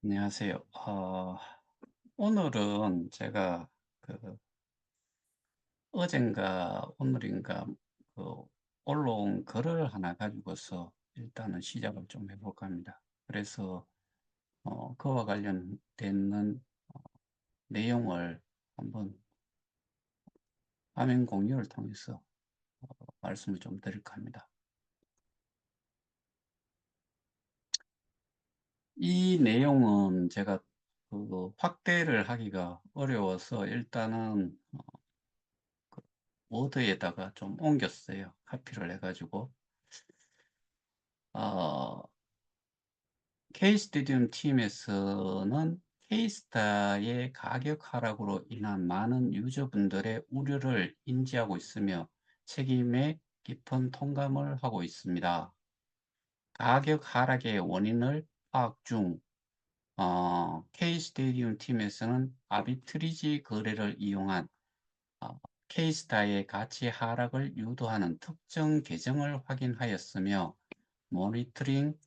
안녕하세요. 오늘은 제가 그 어젠가 오늘인가 그 올라온 글을 하나 가지고서 일단은 시작을 좀 해볼까 합니다. 그래서 그와 관련되는 내용을 한번 화면 공유를 통해서 말씀을 좀 드릴까 합니다. 이 내용은 제가 확대를 하기가 어려워서 일단은 워드에다가 좀 옮겼어요. 카피를 해가지고. 어, K스테디움 팀에서는 K스타의 가격 하락으로 인한 많은 유저분들의 우려를 인지하고 있으며 책임에 깊은 통감을 하고 있습니다. 가격 하락의 원인을 파악 중 K스테디움 팀에서는 아비트리지 거래를 이용한 어, K스타의 가치 하락을 유도하는 특정 계정을 확인하였으며 모니터링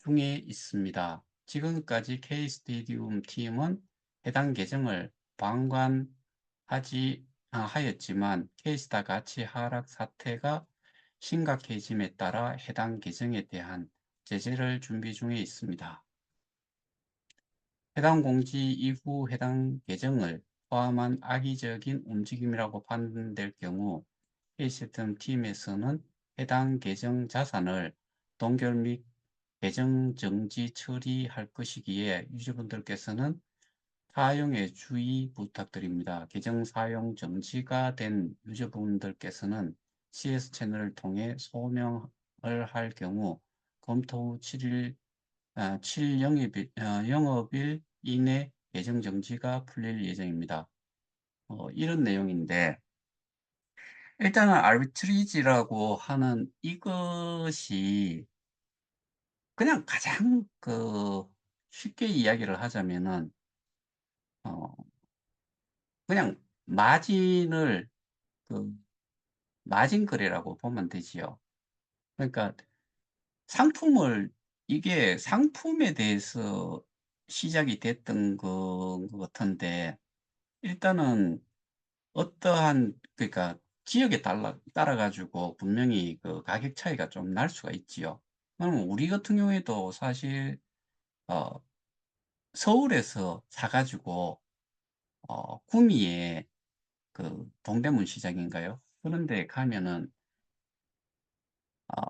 중에 있습니다. 지금까지 K스테디움 팀은 해당 계정을 하였지만 K스타 가치 하락 사태가 심각해짐에 따라 해당 계정에 대한 제재를 준비 중에 있습니다. 해당 공지 이후 해당 계정을 포함한 악의적인 움직임이라고 판단될 경우 K스테디움 팀에서는 해당 계정 자산을 동결 및 계정 정지 처리할 것이기에 유저분들께서는 사용에 주의 부탁드립니다. 계정 사용 정지가 된 유저분들께서는 CS 채널을 통해 소명을 할 경우 검토 후 7일, 영업일 이내 계정 정지가 풀릴 예정입니다. 이런 내용인데 일단은 아비트리지라고 하는 이것이 그냥 가장 쉽게 이야기를 하자면은 어 그냥 마진을 그 마진 거래라고 보면 되지요. 그러니까 상품을 이게 상품에 대해서 시작이 됐던 것 같은데 일단은 어떠한 그러니까 지역에 따라 가지고 분명히 그 가격 차이가 좀 날 수가 있지요. 그러면 우리 같은 경우에도 사실 어 서울에서 사 가지고 구미에 동대문 시장인가요? 그런 데 가면은 어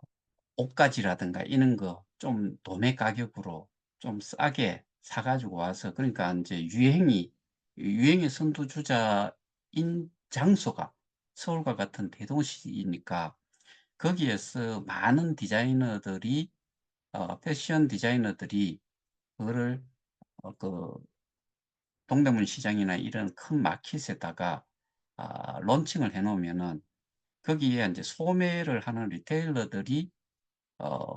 옷가지라든가 이런 거 좀 도매 가격으로 좀 싸게 사 가지고 와서 그러니까 인제 유행의 선두주자인 장소가 서울과 같은 대도시이니까 거기에서 많은 디자이너들이 패션 디자이너들이 그거를 그 동대문 시장이나 이런 큰 마켓에다가 론칭을 해 놓으면은 거기에 인제 소매를 하는 리테일러들이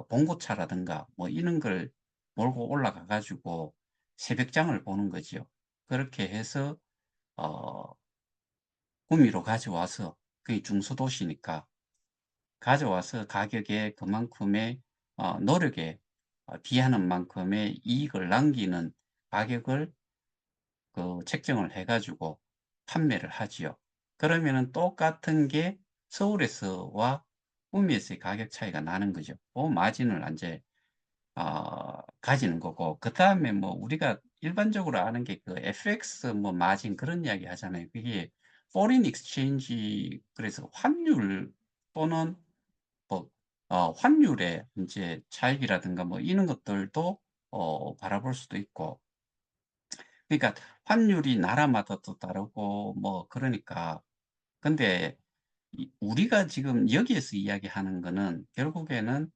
봉고차라든가 뭐 이런 걸 몰고 올라가 가지고 새벽장을 보는 거지요. 그렇게 해서 어 구미로 가져와서 그게 중소도시니까 가져와서 가격에 그만큼의 노력에 비하는 만큼의 이익을 남기는 가격을 책정을 해 가지고 판매를 하지요. 그러면은 똑같은 게 서울에서와 구미에서의 가격 차이가 나는 거죠. 그 마진을 인제 가지는 거고 그다음에 뭐 우리가 일반적으로 아는 게 그 FX 뭐 마진 그런 이야기 하잖아요. 그게 foreign exchange 그래서 환율 또는 뭐 환율의 인제 차익이라든가 뭐 이런 것들도 바라볼 수도 있고 그러니까 환율이 나라마다 또 다르고 뭐 그러니까 근데 우리가 지금 여기에서 이야기하는 거는 결국에는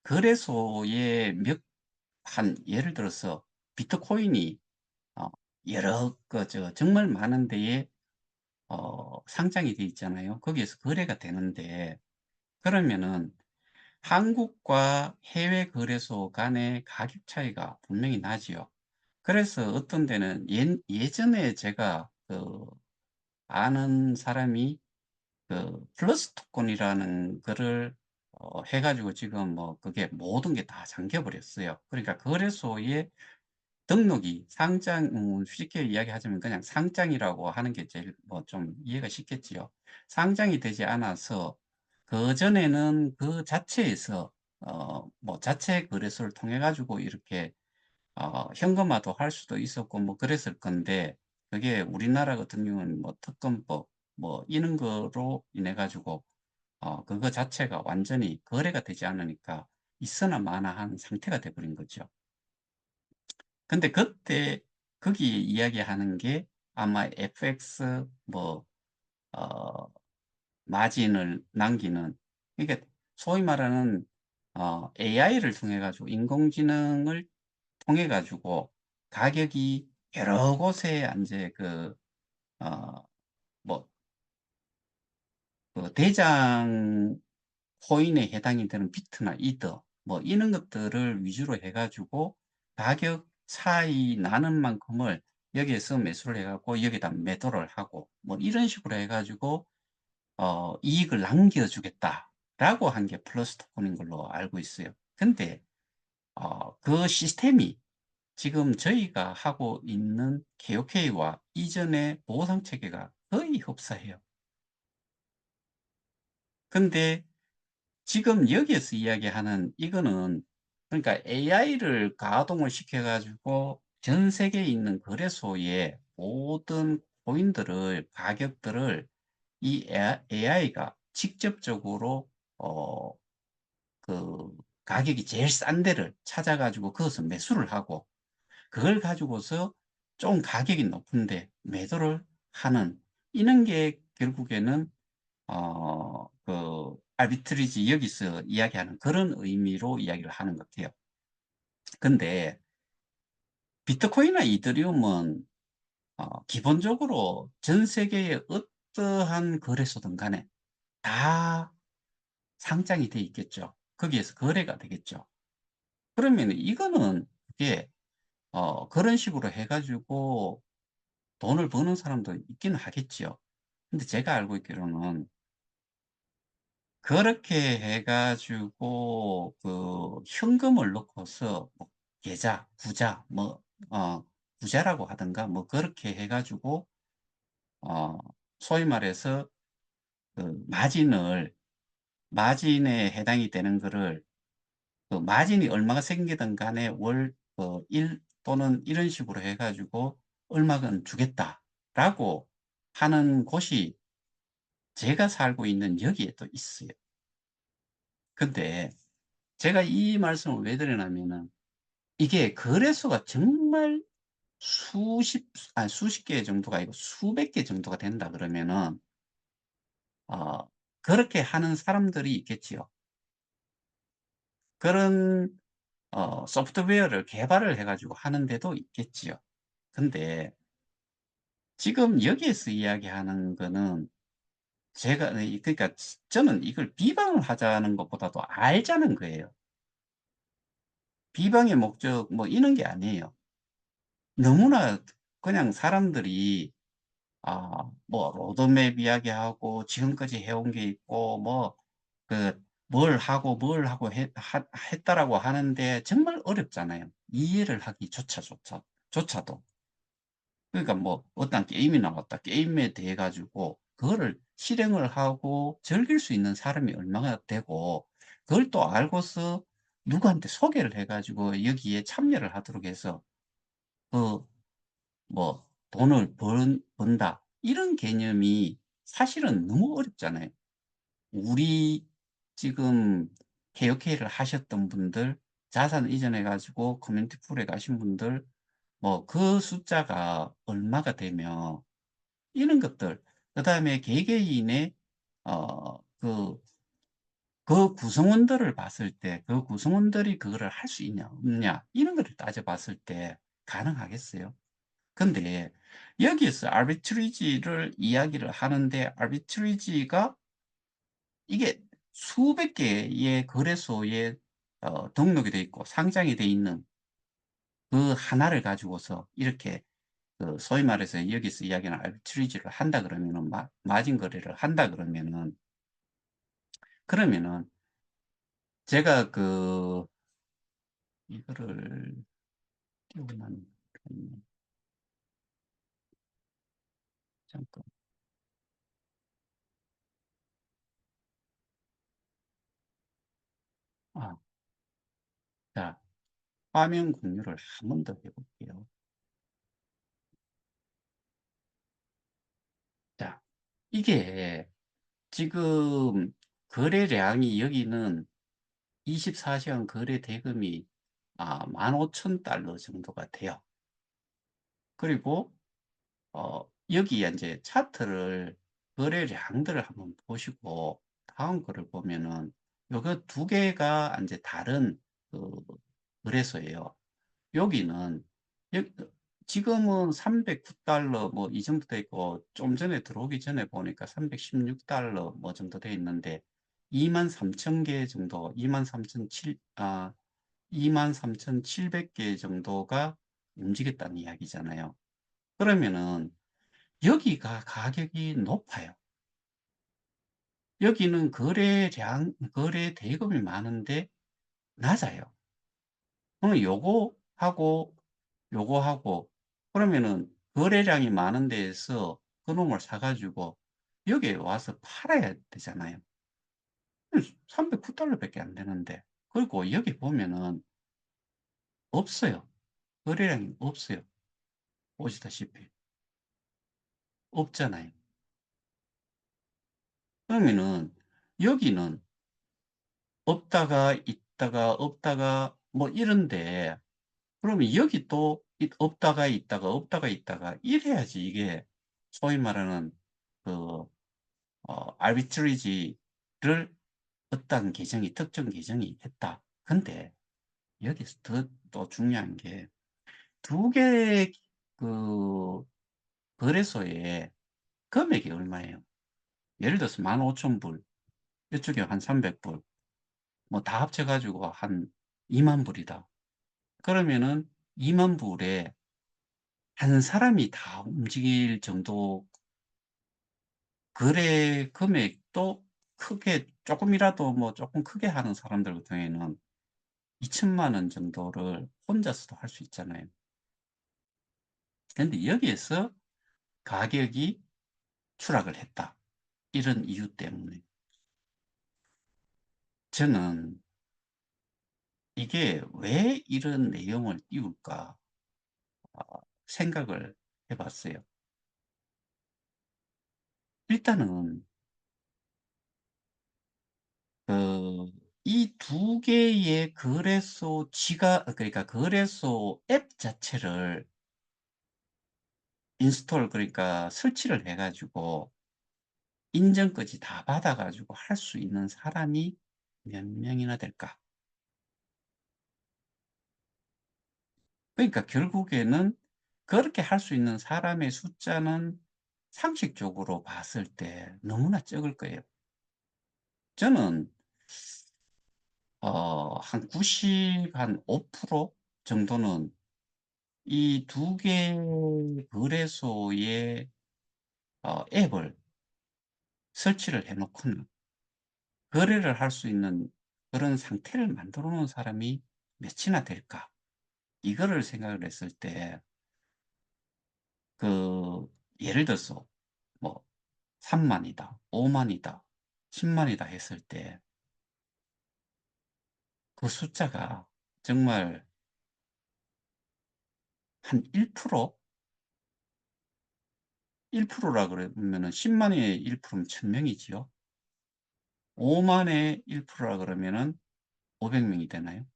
거래소에 예를 들어서 비트코인이 어 여러 정말 많은 데에 상장이 돼 있잖아요. 거기에서 거래가 되는데 그러면은 한국과 해외 거래소 간의 가격 차이가 분명히 나지요. 그래서 어떤 데는 예전에 제가 아는 사람이 플러스 토큰이라는 거를 해 가지고 지금 뭐 그게 모든 게 다 잠겨 버렸어요. 그러니까 거래소에 등록이 상장 쉽게 이야기하자면 그냥 상장이라고 하는 게 제일 뭐 좀 이해가 쉽겠지요. 상장이 되지 않아서 그전에는 그 자체에서 뭐 자체 거래소를 통해 가지고 이렇게 현금화도 할 수도 있었고 뭐 그랬을 건데, 그게 우리나라 같은 경우는 뭐 특검법 뭐 이런 거로 인해 가지고 그거 자체가 완전히 거래가 되지 않으니까 있으나 마나한 상태가 돼 버린 거죠. 근데 그때 거기 이야기하는 게 아마 FX 뭐 어 마진을 남기는, 그러니까 소위 말하는 AI를 통해 가지고 인공지능을 통해 가지고 가격이 여러 곳에 인제 어 뭐 대장 코인에 해당이 되는 비트나 이더 뭐 이런 것들을 위주로 해 가지고 가격 차이 나는 만큼을 여기에서 매수를 해 갖고 여기다 매도를 하고 뭐 이런 식으로 해 가지고 "이익을 남겨 주겠다."라고 한 게 플러스 토큰인 걸로 알고 있어요. 근데 그 시스템이 지금 저희가 하고 있는 KOK와 이전의 보상 체계가 거의 흡사해요. 근데 지금 여기에서 이야기하는 이거는, 그러니까 AI를 가동을 시켜 가지고 전 세계에 있는 거래소의 모든 코인들을 가격들을 이 AI가 직접적으로 어 그 가격이 제일 싼 데를 찾아 가지고 거기서 매수를 하고, 그걸 가지고서 좀 가격이 높은데 매도를 하는, 이런 게 결국에는 아비트리지 여기서 이야기하는 그런 의미로 이야기를 하는 것 같아요. 근데 비트코인이나 이더리움은 기본적으로 전 세계의 어떠한 거래소든 간에 다 상장이 돼 있겠죠. 거기에서 거래가 되겠죠. 그러면 이거는 그게 그런 식으로 해 가지고 돈을 버는 사람도 있기는 하겠지요. 근데 제가 알고 있기로는 그렇게 해 가지고 현금을 넣고서 뭐 계좌, 부자 부자라고 하든가 뭐 그렇게 해 가지고 어 소위 말해서 마진에 해당이 되는 거를, 마진이 얼마가 생기든 간에 월 1 또는 이런 식으로 해 가지고 "얼마간 주겠다."라고 하는 곳이 제가 살고 있는 여기에 또 있어요. 근데 제가 이 말씀을 왜 드리냐면은, 이게 거래소가 정말 수십 개 정도가 아니고 수백 개 정도가 된다 그러면은 어 그렇게 하는 사람들이 있겠지요. 그런 소프트웨어를 개발을 해 가지고 하는 데도 있겠지요. 근데 지금 여기에서 이야기하는 거는, 제가 그러니까 저는 이걸 비방을 하자는 것보다도 알자는 거예요. 비방의 목적 뭐 이런 게 아니에요. 너무나 그냥 사람들이 뭐 로드맵 이야기하고 지금까지 해온 게 있고 뭐 뭘 하고 했다라고 하는데 정말 어렵잖아요, 이해를 하기조차도. 그러니까 뭐 어떤 게임이 나왔다. 게임에 대해 가지고 그거를 실행을 하고 즐길 수 있는 사람이 얼마나 되고, 그걸 또 알고서 누구한테 소개를 해 가지고 여기에 참여를 하도록 해서 그 뭐 돈을 번다, 이런 개념이 사실은 너무 어렵잖아요. 우리 지금 KOK를 하셨던 분들, 자산 이전해 가지고 커뮤니티 풀에 가신 분들 뭐 그 숫자가 얼마가 되며 이런 것들, 그다음에 개개인의 어 그 구성원들을 봤을 때 그 구성원들이 그거를 할 수 있냐 없냐 이런 거를 따져 봤을 때 가능하겠어요? 근데 여기에서 아비트리지를 이야기를 하는데, 아비트리지가 이게 수백 개의 거래소에 등록이 돼 있고 상장이 돼 있는 그 하나를 가지고서 이렇게 소위 말해서 여기서 이야기하는 아비트리지를 한다 그러면은, 마진 거래를 한다 그러면은 제가 이거를 띄우고 난 음, 잠깐. 아, 자, 화면 공유를 한 번 더 해볼게요. 자, 이게 지금 거래량이 여기는 24시간 거래 대금이 15,000달러 정도가 돼요. 그리고 여기에 이제 차트를 거래량들을 한번 보시고 다음 거를 보면은 요거 두 개가 이제 다른 그 거래소예요. 여기는 여기 지금은 309달러 뭐 이 정도 돼 있고 좀 전에 들어오기 전에 보니까 316달러 뭐 정도 돼 있는데 23,000개 정도 23,700개 정도가 움직였다는 이야기잖아요. 그러면은 여기가 가격이 높아요. 여기는 거래 대금이 많은데 낮아요. 그러면 요거 하고 그러면은 거래량이 많은 데에서 그놈을 사가지고 여기에 와서 팔아야 되잖아요. 309달러 밖에 안 되는데. 그리고 여기 보면은 없어요. 거래량이 없어요. 보시다시피. 없잖아요. 그러면은 여기는 없다가 있다가 없다가 뭐 이런데 그러면 여기 또 없다가 있다가 없다가 있다가 이래야지 이게 소위 말하는 그 arbitrage를 어떤 계정이 특정 계정이 했다. 근데 여기서 더 또 중요한 게 두 개의 그 거래소의 금액이 얼마예요? 예를 들어서 15,000불, 이쪽에 한 300불, 뭐 다 합쳐가지고 한 2만 불이다. 그러면은 2만 불에 한 사람이 다 움직일 정도 거래 금액도 크게 조금이라도 뭐 조금 크게 하는 사람들 같은 경우에는 2천만 원 정도를 혼자서도 할 수 있잖아요. 근데 여기에서 가격이 추락을 했다. 이런 이유 때문에 저는 이게 왜 이런 내용을 띄울까 생각을 해봤어요. 일단은 그 이 두 개의 그러니까 거래소 앱 자체를 그러니까 설치를 해 가지고 인증까지 다 받아 가지고 할 수 있는 사람이 몇 명이나 될까? 그러니까 결국에는 그렇게 할 수 있는 사람의 숫자는 상식적으로 봤을 때 너무나 적을 거예요. 저는 한 5% 정도는 이 두 개 거래소의 앱을 설치를 해 놓고는 거래를 할 수 있는 그런 상태를 만들어 놓은 사람이 몇이나 될까? 이거를 생각을 했을 때 그 예를 들어서 뭐 3만 이다, 5만 이다, 10만 이다 했을 때 그 숫자가 정말 한 1%? 1%라 그러면은 10만의 1%면 1000명이지요. 5만의 1%라 그러면은 500명이 되나요?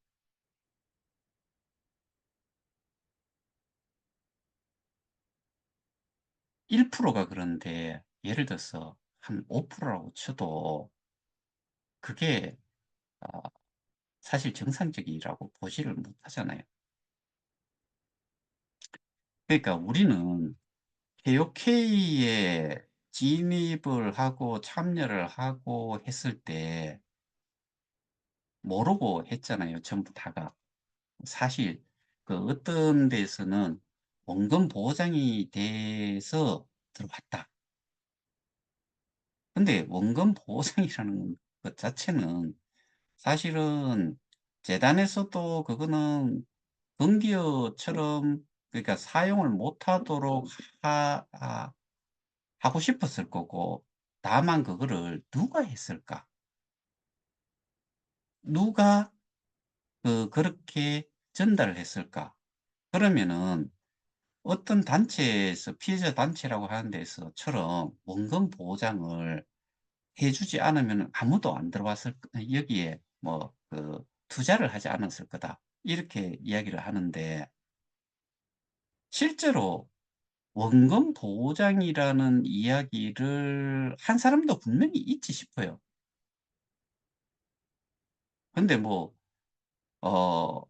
1%가 그런데 예를 들어서 한 5%라고 쳐도 그게 아 사실 정상적이라고 보지를 못하잖아요. 그러니까 우리는 KOK에 진입을 하고 참여를 하고 했을 때 모르고 했잖아요, 전부 다가. 사실 그 어떤 데서는 원금 보장이 돼서 들어갔다. 근데 원금 보장이라는 것 자체는 사실은 재단에서도 그거는 금기어처럼 그러니까 사용을 못 하도록 하 아 하고 싶었을 거고, 다만 그거를 누가 했을까? 누가 그렇게 전달을 했을까? 그러면은 어떤 단체에서 피해자 단체라고 하는 데서처럼 원금 보장을 해 주지 않으면 아무도 안 들어왔을 여기에 뭐 "투자를 하지 않았을 거다." 이렇게 이야기를 하는데, 실제로 원금 보장이라는 이야기를 한 사람도 분명히 있지 싶어요. 근데 뭐 어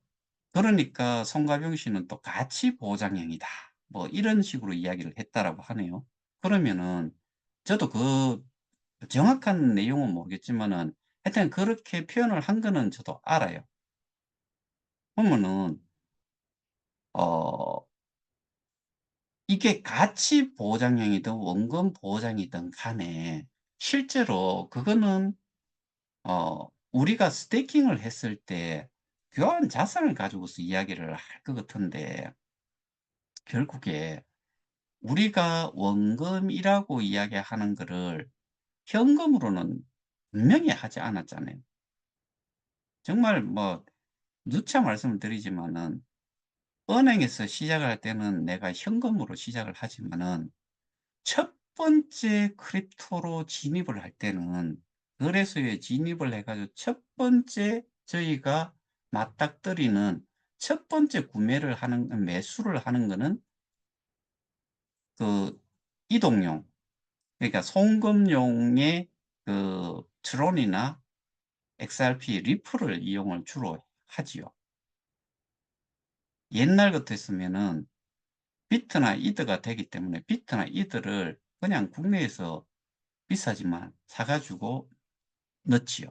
그러니까 송가병 씨는 또 "가치 보장형이다." 뭐 이런 식으로 이야기를 했다라고 하네요. 그러면은 저도 정확한 내용은 모르겠지만은 하여튼 그렇게 표현을 한 거는 저도 알아요. 그러면은 어 이게 가치 보장형이든 원금 보장이든 간에 실제로 그거는 우리가 스테이킹을 했을 때 교환 자산을 가지고서 이야기를 할 것 같은데, 결국에 우리가 원금이라고 이야기하는 거를 현금으로는 분명히 하지 않았잖아요. 정말 뭐 누차 말씀을 드리지만은 은행에서 시작을 할 때는 내가 현금으로 시작을 하지만은 첫 번째 크립토로 진입을 할 때는 거래소에 진입을 해 가지고 첫 번째 저희가 맞닥뜨리는 첫 번째 구매를 하는 매수를 하는 거는 그 이동용, 그러니까 송금용의 트론이나 XRP, 리플을 이용을 주로 하지요. 옛날 같았으면은 비트나 이더가 되기 때문에 비트나 이더를 그냥 국내에서 비싸지만 사 가지고 넣지요.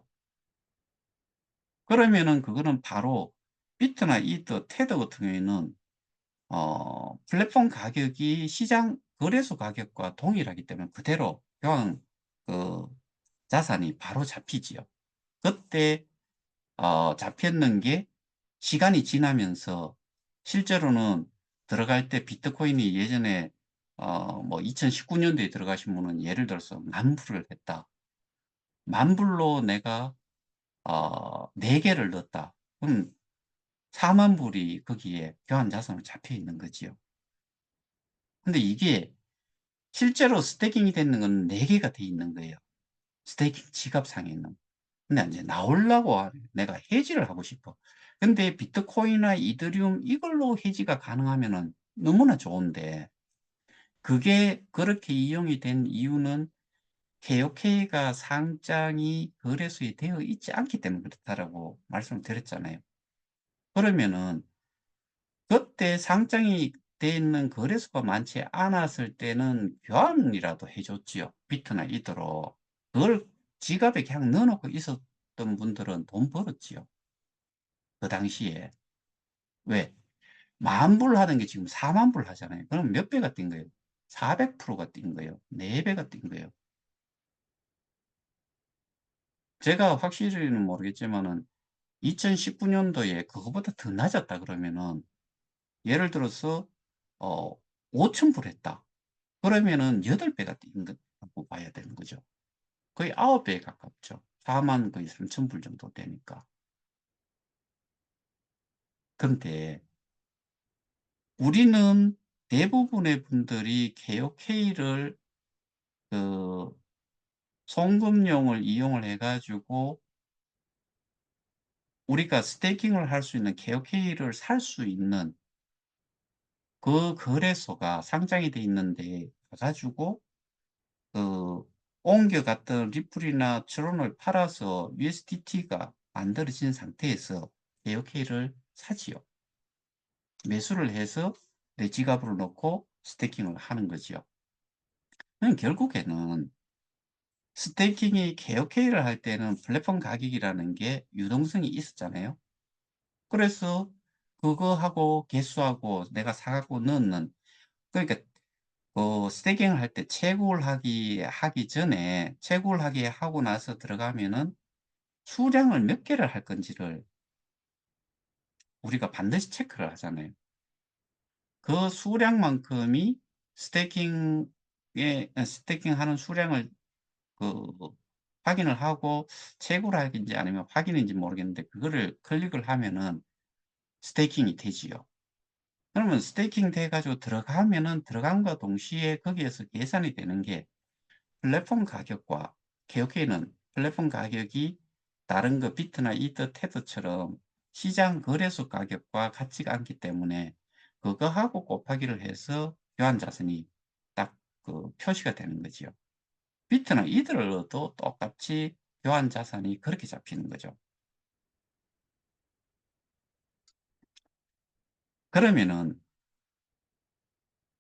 그러면은 그거는 바로 비트나 이더, 테더 같은 경우에는 플랫폼 가격이 시장 거래소 가격과 동일하기 때문에 그대로 교환 그 자산이 바로 잡히지요. 그때 잡혔는 게 시간이 지나면서 실제로는 들어갈 때 비트코인이 예전에 뭐 2019 년도에 들어가신 분은 예를 들어서 10,000불을 했다. 10,000불로 내가 4 개를 넣었다. 그럼 40,000불이 거기에 교환 자산으로 잡혀 있는 거지요. 근데 이게 실제로 스태킹이 되는 건 4 개가 돼 있는 거예요, 스테이킹 지갑상에는. 근데 인제 나오려고 내가 해지를 하고 싶어. 근데 비트코인이나 이더리움 이걸로 해지가 가능하면은 너무나 좋은데, 그게 그렇게 이용이 된 이유는 KOK가 상장이 거래소에 되어 있지 않기 때문에 그렇다라고 말씀을 드렸잖아요. 그러면은 그때 상장이 돼 있는 거래소가 많지 않았을 때는 교환이라도 해 줬지요, 비트나 이더로. 그걸 지갑에 그냥 넣어 놓고 있었던 분들은 돈 벌었지요, 그 당시에. 왜? 10,000불 하던 게 지금 40,000불 하잖아요. 그럼 몇 배가 뛴 거예요? 400%가 뛴 거예요. 4 배가 뛴 거예요. 제가 확실히는 모르겠지만은 2019 년도에 그거보다 더 낮았다 그러면은, 예를 들어서 어 5,000불 했다. 그러면은 8 배가 뛴 거라고 봐야 되는 거죠. 거의 9 배에 가깝죠. 4만 거의 3천 불 정도 되니까. 그런데 우리는 대부분의 분들이 KOK를 그 송금용을 이용을 해 가지고 우리가 스테이킹을 할 수 있는 KOK를 살 수 있는 그 거래소가 상장이 돼 있는 데에 가 가지고 그 옮겨갔던 리플이나 트론을 팔아서 USDT가 만들어진 상태에서 KOK를 사지요. 매수를 해서 내 지갑으로 넣고 스테이킹을 하는 거지요. 결국에는 스테이킹이 KOK를 할 때는 플랫폼 가격이라는 게 유동성이 있었잖아요. 그래서 그거하고 개수하고 내가 사 갖고 넣는, 그러니까 스테이킹을 할 때 채굴하기 전에, 채굴하기 하고 나서 들어가면은 수량을 몇 개를 할 건지를 우리가 반드시 체크를 하잖아요. 그 수량만큼이 스테이킹하는 수량을 그 확인을 하고 채굴학인지 아니면 확인인지 모르겠는데 그거를 클릭을 하면은 스테이킹이 되지요. 그러면 스테이킹 돼 가지고 들어가면은 들어감과 동시에 거기에서 계산이 되는 게 플랫폼 가격과 KOK는 플랫폼 가격이 다른 거 비트나 이더, 테더처럼 시장 거래소 가격과 같지가 않기 때문에 그거하고 곱하기를 해서 교환 자산이 딱 그 표시가 되는 거지요. 비트나 이더를 넣어도 똑같이 교환 자산이 그렇게 잡히는 거죠. 그러면은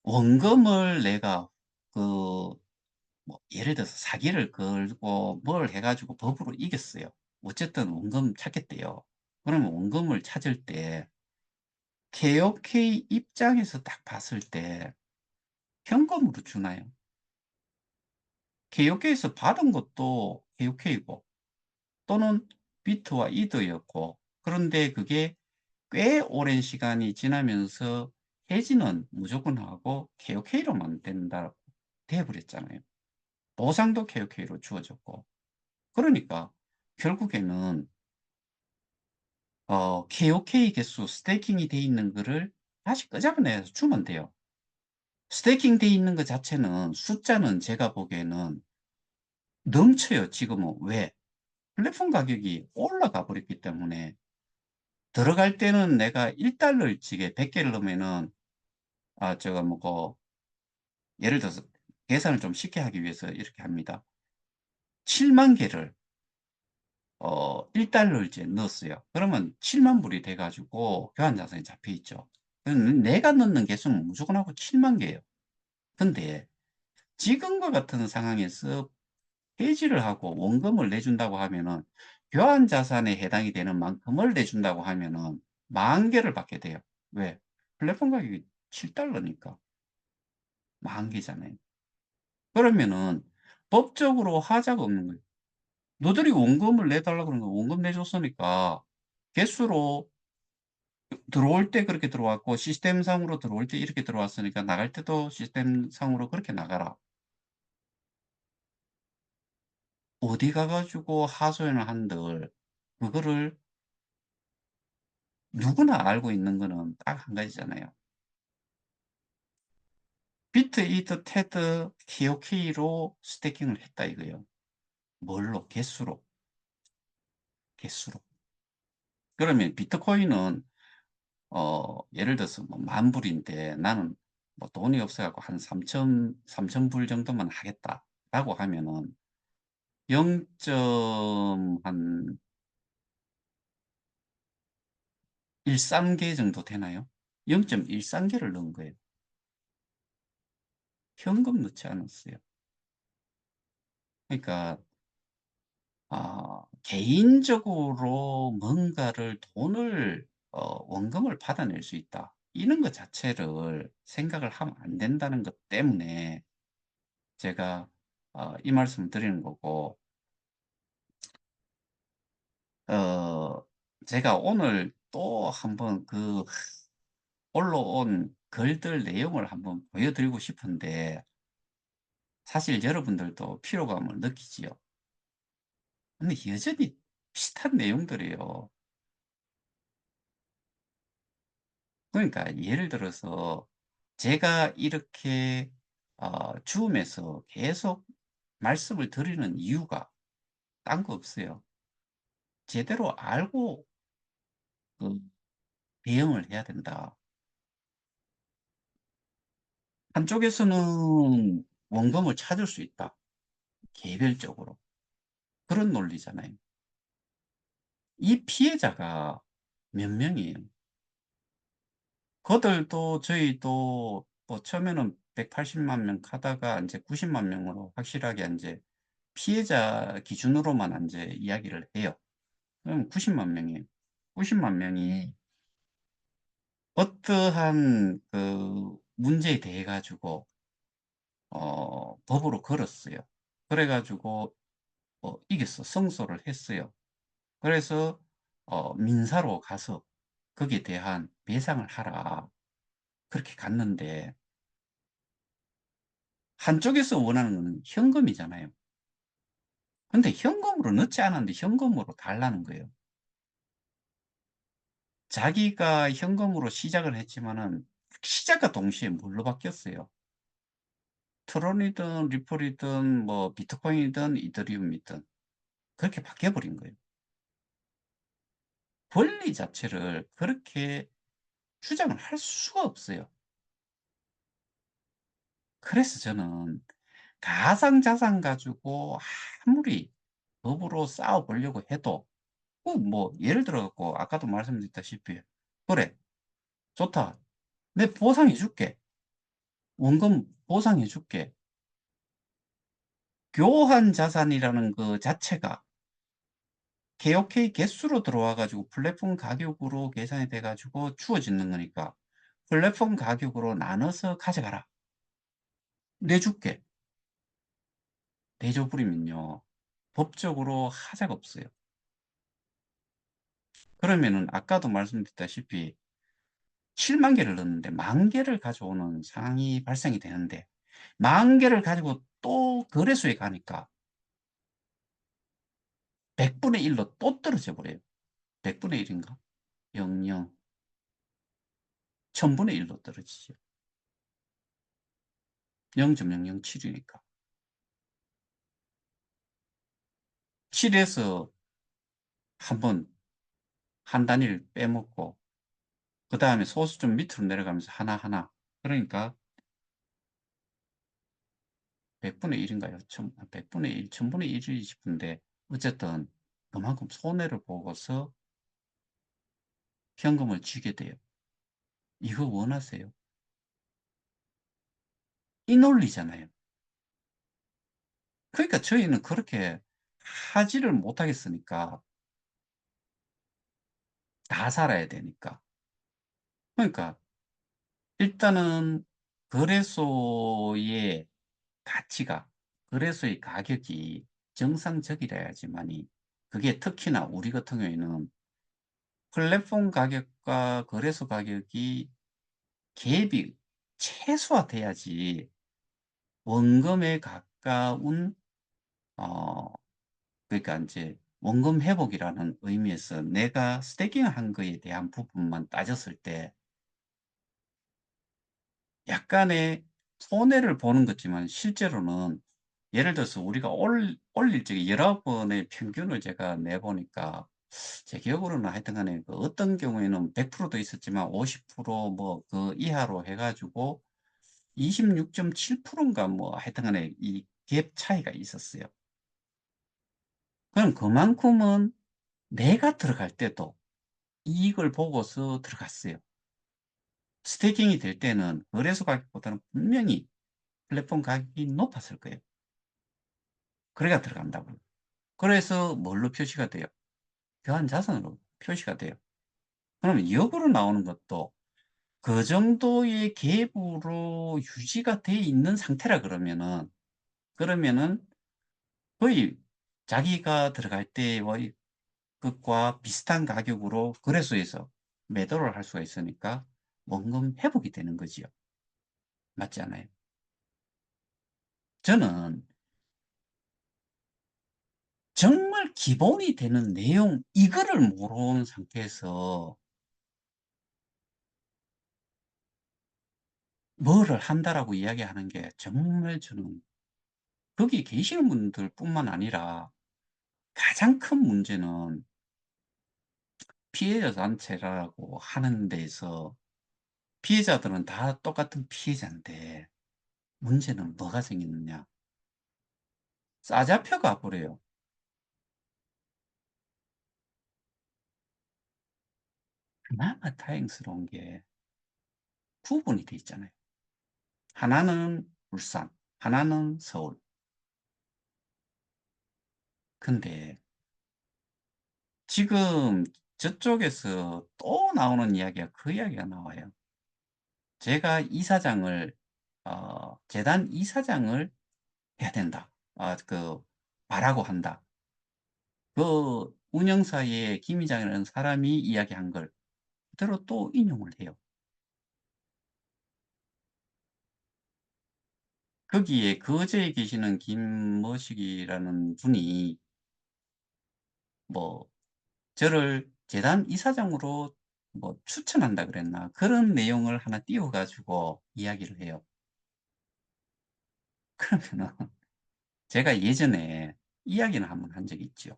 원금을 내가 그 뭐 예를 들어서 사기를 걸고 뭘 해 가지고 법으로 이겼어요. 어쨌든 원금 찾겠대요. 그러면 원금을 찾을 때 KOK 입장에서 딱 봤을 때 현금으로 주나요? KOK에서 받은 것도 KOK이고 또는 비트와 이더였고 그런데 그게 꽤 오랜 시간이 지나면서 해지는 무조건 하고 KOK로만 된다고 돼 버렸잖아요. 보상도 KOK로 주어졌고. 그러니까 결국에는 KOK 개수 스테이킹이 돼 있는 거를 다시 끄집어내서 주면 돼요. 스테이킹 돼 있는 것 자체는 숫자는 제가 보기에는 넘쳐요 지금은. 왜? 플랫폼 가격이 올라가 버렸기 때문에 들어갈 때는 내가 1달러를 지게 100 개를 넣으면은 제가 뭐 예를 들어서 계산을 좀 쉽게 하기 위해서 이렇게 합니다. 70,000 개를 1달러를 이제 넣었어요. 그러면 70,000 불이 돼 가지고 교환 자산이 잡혀 있죠. 내가 넣는 개수는 무조건 하고 70,000 개예요. 근데 지금과 같은 상황에서 해지를 하고 원금을 내준다고 하면은 교환 자산에 해당이 되는 만큼을 내준다고 하면은 10,000 개를 받게 돼요. 왜? 플랫폼 가격이 7달러 니까 10,000 개잖아요. 그러면은 법적으로 하자가 없는 거예요. 너들이 원금을 내달라 그러는 거야. 원금 내줬으니까 개수로 들어올 때 그렇게 들어왔고 시스템상으로 들어올 때 이렇게 들어왔으니까 나갈 때도 시스템상으로 그렇게 나가라. 어디 가 가지고 하소연을 한들 그거를 누구나 알고 있는 거는 딱 한 가지잖아요. 비트, 이더, 테드, KOK로 스태킹을 했다 이거예요. 뭘로? 개수로. 개수로. 그러면 비트코인은 예를 들어서 뭐 만 불인데 나는 뭐 돈이 없어 갖고 한 3,000불 정도만 하겠다라고 하면은 0. 한 13개 정도 되나요? 0.13 개를 넣은 거예요. 현금 넣지 않았어요. 그러니까 개인적으로 뭔가를 돈을 원금을 받아낼 수 있다. 이런 것 자체를 생각을 하면 안 된다는 것 때문에 제가 이 말씀을 드리는 거고 어 제가 오늘 또 한번 그 올라온 글들 내용을 한번 보여 드리고 싶은데 사실 여러분들도 피로감을 느끼지요. 근데 여전히 비슷한 내용들이에요. 그러니까 예를 들어서 제가 이렇게 줌에서 계속 말씀을 드리는 이유가 딴 거 없어요. 제대로 알고 그 대응을 해야 된다. 한쪽에서는 원금을 찾을 수 있다. 개별적으로. 그런 논리잖아요. 이 피해자가 몇 명이에요. 그들도 저희도 뭐 처음에는 180만 명 하다가 이제 90만 명으로 확실하게 이제 피해자 기준으로만 이제 이야기를 해요. 그럼 90만 명이에요. 90만 명이 어떠한 그 문제에 대해 가지고 법으로 걸었어요. 그래 가지고 이겼어. 승소를 했어요. 그래서 민사로 가서 거기에 대한 배상을 하라. 그렇게 갔는데 한쪽에서 원하는 거는 현금이잖아요. 근데 현금으로 넣지 않았는데 현금으로 달라는 거예요. 자기가 현금으로 시작을 했지만은 시작과 동시에 뭘로 바뀌었어요? 트론이든 리플이든 뭐 비트코인이든 이더리움이든 그렇게 바뀌어 버린 거예요. 권리 자체를 그렇게 주장을 할 수가 없어요. 그래서 저는 가상자산 가지고 아무리 법으로 싸워 보려고 해도 뭐 예를 들어 갖고 아까도 말씀드렸다시피 "그래 좋다. 내 보상해 줄게. 원금 보상해 줄게." 교환 자산이라는 그 자체가 KOK 개수로 들어와 가지고 플랫폼 가격으로 계산이 돼 가지고 주어지는 거니까 "플랫폼 가격으로 나눠서 가져가라. 내 줄게." 내줘 버리면요. 법적으로 하자가 없어요. 그러면은 아까도 말씀드렸다시피 7만 개를 넣었는데 만 개를 가져오는 상황이 발생이 되는데 만 개를 가지고 또 거래소에 가니까 100분의 1로 또 떨어져 버려요. 100분의 1 인가? 00 1000분의 1로 떨어지죠. 0.007 이니까. 7 에서 한번 한 단위를 빼먹고 그다음에 소수 좀 밑으로 내려가면서 하나하나 그러니까 100분의 1 인가요? 100분의 1, 1000분의 1이 싶은데 어쨌든 그만큼 손해를 보고서 현금을 쥐게 돼요. 이거 원하세요? 이 논리잖아요. 그러니까 저희는 그렇게 하지를 못하겠으니까 다 살아야 되니까. 그러니까 일단은 거래소의 가치가 거래소의 가격이 정상적이라야지만이 그게 특히나 우리 같은 경우에는 플랫폼 가격과 거래소 가격이 갭이 최소화돼야지 원금에 가까운 어 그러니까 인제 원금 회복이라는 의미에서 내가 스태킹한 거에 대한 부분만 따졌을 때 약간의 손해를 보는 거지만 실제로는 예를 들어서 우리가 올릴 적에 여러 번의 평균을 제가 내 보니까 제 기억으로는 하여튼 간에 그 어떤 경우에는 100%도 있었지만 50% 뭐 그 이하로 해 가지고 26.7% 인가 뭐 하여튼 간에 이 갭 차이가 있었어요. 그럼 그만큼은 내가 들어갈 때도 이익을 보고서 들어갔어요. 스테이킹이 될 때는 거래소 가격보다는 분명히 플랫폼 가격이 높았을 거예요. 그래야 들어간다고요. 그래서 뭘로 표시가 돼요? 교환 자산으로 표시가 돼요. 그러면 역으로 나오는 것도 그 정도의 갭으로 유지가 돼 있는 상태라 그러면은 거의 자기가 들어갈 때의 것과 비슷한 가격으로 거래소에서 매도를 할 수가 있으니까 원금 회복이 되는 거지요. 맞지 않아요? 저는 정말 기본이 되는 내용 이거를 모르는 상태에서 "뭐를 한다."라고 이야기하는 게 정말 저는 거기 계시는 분들뿐만 아니라 가장 큰 문제는 피해자 단체라고 하는 데에서 피해자들은 다 똑같은 피해자인데 문제는 뭐가 생기느냐. 싸잡혀 가 버려요. 그나마 다행스러운 게 구분이 돼 있잖아요. 하나는 울산, 하나는 서울. 근데 지금 저쪽에서 또 나오는 이야기가 그 이야기가 나와요. 제가 이사장을 재단 이사장을 해야 된다. 바라고 한다. 그 운영사의 김 이장이라는 사람이 이야기한 걸 그대로 또 인용을 해요. 거기에 거제에 계시는 김머식이라는 분이 뭐 저를 재단 이사장으로 뭐 추천한다 그랬나 그런 내용을 하나 띄워 가지고 이야기를 해요. 그러면은 제가 예전에 이야기는 한번 한 적이 있죠.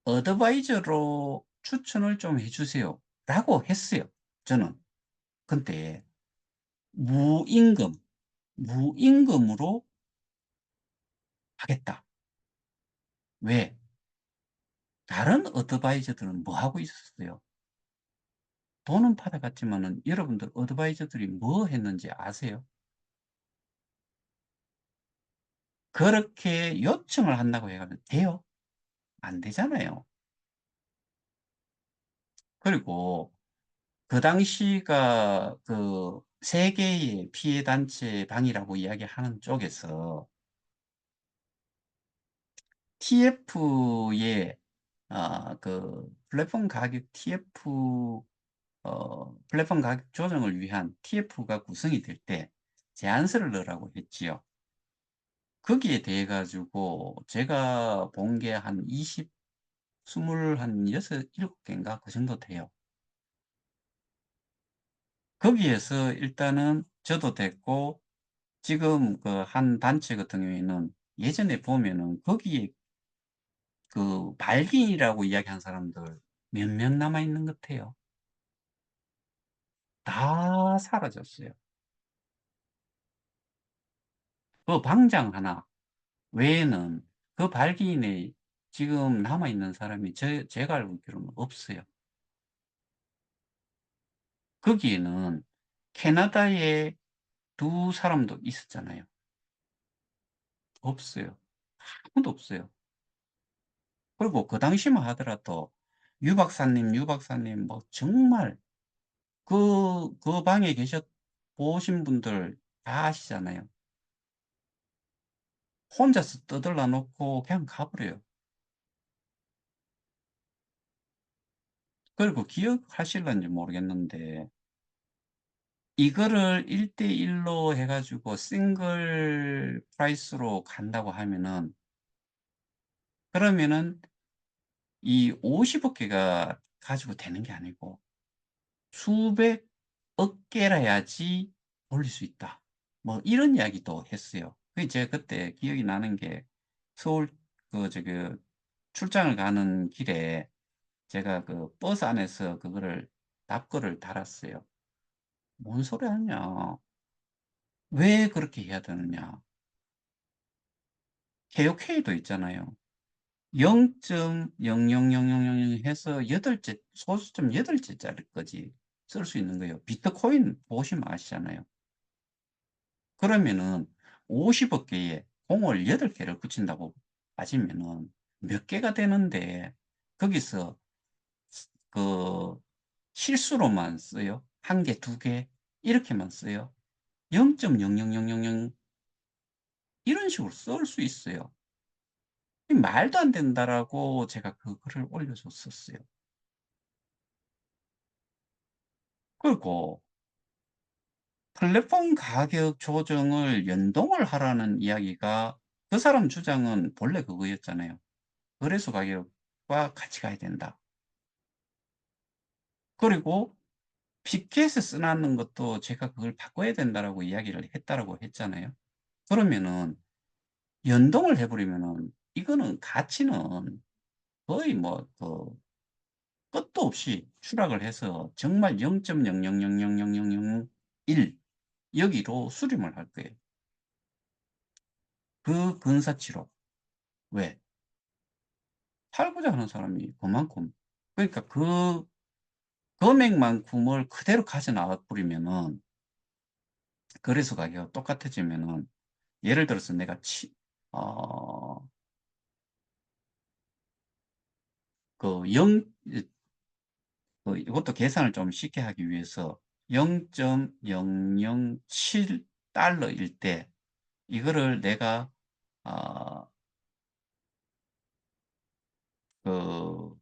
"어드바이저로 추천을 좀 해 주세요."라고 했어요 저는. 근데 무임금, 무임금으로 하겠다. 왜? 다른 어드바이저들은 뭐 하고 있었어요? 돈은 받아갔지만은 여러분들 어드바이저들이 뭐 했는지 아세요? 그렇게 요청을 한다고 해 가지고 돼요? 안 되잖아요. 그리고 그 당시가 그 세 개의 피해 단체 방이라고 이야기하는 쪽에서 TF의 그 플랫폼 가격 TF 플랫폼 가격 조정을 위한 TF가 구성이 될 때 제안서를 넣으라고 했지요. 거기에 대해 가지고 제가 본 게 한 20 20한 6, 7 개인가 그 정도 돼요. 거기에서 일단은 저도 됐고 지금 그 한 단체 같은 경우에는 예전에 보면은 거기에 그 발기인이라고 이야기한 사람들 몇몇 남아 있는 것 같아요. 다 사라졌어요. 그 방장 하나 외에는 그 발기인에 지금 남아 있는 사람이 제가 알고 있기로는 없어요. 거기에는 캐나다에 두 사람도 있었잖아요. 없어요. 아무도 없어요. 그리고 그 당시만 하더라도 유 박사님 뭐 정말 그 방에 계셨 보신 분들 다 아시잖아요. 혼자서 떠들라 놓고 그냥 가 버려요. 그리고 기억하실런지 모르겠는데 이거를 1대1로 해 가지고 싱글 프라이스로 간다고 하면은 그러면은 이 50억 개가 가지고 되는 게 아니고 수백억 개라야지 올릴 수 있다. 뭐 이런 이야기도 했어요. 그 제가 그때 기억이 나는 게 서울 그 저기 출장을 가는 길에 제가 그 버스 안에서 그거를 답글을 달았어요. "뭔 소리 하냐. 왜 그렇게 해야 되느냐." KOK도 있잖아요. 0.00000 해서 8째 소수점 8자리까지 쓸 수 있는 거예요. 비트코인 보시면 아시잖아요. 그러면은 50억 개에 공을 8 개를 붙인다고 따지면은 몇 개가 되는데 거기서 그 실수로만 써요. 1 개, 2개 이렇게만 써요. 0.00000 이런 식으로 쓸 수 있어요. 이 "말도 안 된다."라고 제가 그 글을 올려줬었어요. 그리고 플랫폼 가격 조정을 연동을 하라는 이야기가 그 사람 주장은 본래 그거였잖아요. "거래소 가격과 같이 가야 된다." 그리고 피켓을 써 놨는 것도 제가 "그걸 바꿔야 된다."라고 이야기를 했다라고 했잖아요. 그러면은 연동을 해 버리면은 이거는 가치는 거의 뭐 끝도 없이 추락을 해서 정말 0.000000001 여기로 수렴을 할 거예요. 그 근사치로. 왜? 팔고자 하는 사람이 그만큼 그러니까 그 금액만큼을 그대로 가져 나와 버리면은 거래소 가격이 똑같아지면은 예를 들어서 내가 치 어 그 0 이것도 계산을 좀 쉽게 하기 위해서 0.007 달러일 때 이거를 내가 어 그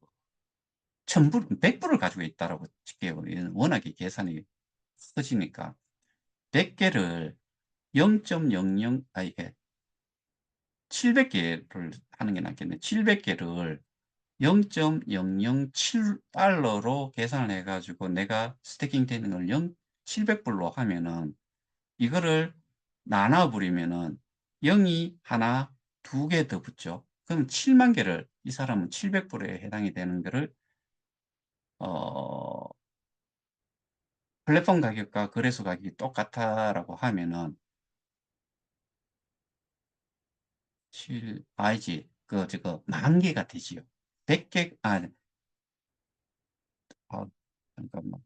1000불 100 불을 가지고 있다라고 칠게요. 얘는 워낙에 계산이 커지니까. 100 개를 0.00 이게 700 개를 하는 게 낫겠네. 700 개를 0.007 달러로 계산을 해 가지고 내가 스태킹 되는 걸 0 700 불로 하면은 이거를 나눠 버리면은 0이 하나, 2개 더 붙죠. 그럼 7만 개를 이 사람은 700 불에 해당이 되는 거를 어 플랫폼 가격과 거래소 가격이 똑같다라고 하면은 7 아니지. 저거 만 개가 되지요. 100개 아 잠깐만.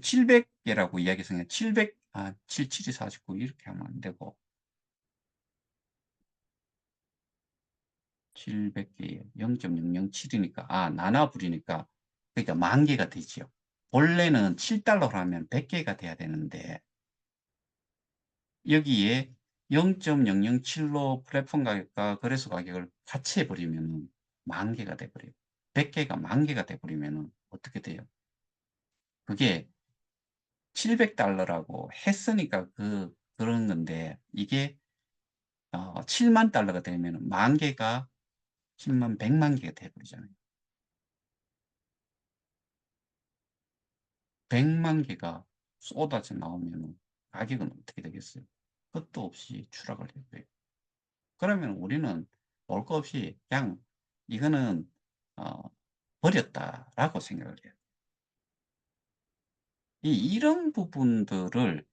700 개라고 이야기했으니까 700 77이 49 이렇게 하면 안 되고 700 개에 0.007 이니까 나눠 버리니까 그러니까 만 개가 되지요. 본래는 7 달러로 하면 100 개가 돼야 되는데 여기에 0.007로 플랫폼 가격과 거래소 가격을 같이 해 버리면은 만 개가 돼 버려요. 100 개가 만 개가 돼 버리면은 어떻게 돼요? 그게 700 달러라고 했으니까 그런 건데 이게 7만 달러가 되면은 만 개가 10만 100만 개가 돼 버리잖아요. 100만 개가 쏟아져 나오면은 가격은 어떻게 되겠어요? 끝도 없이 추락을 해 버려요. 그러면 우리는 볼 거 없이 그냥 '이거는 어 버렸다.'라고 생각을 해요. 이런 부분들을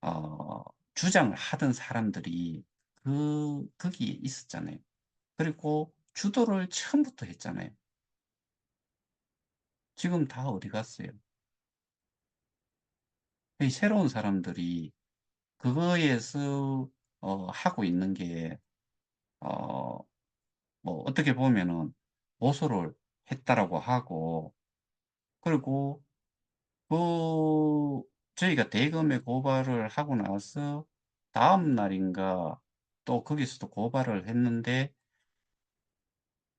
어 주장을 하던 사람들이 거기에 있었잖아요. 그리고 주도를 처음부터 했잖아요. 지금 다 어디 갔어요? 이 새로운 사람들이 그거에서 하고 있는 게 어 뭐 어떻게 보면은 고소를 했다라고 하고 그리고 그 저희가 대검에 고발을 하고 나서 다음 날인가 또 거기서도 고발을 했는데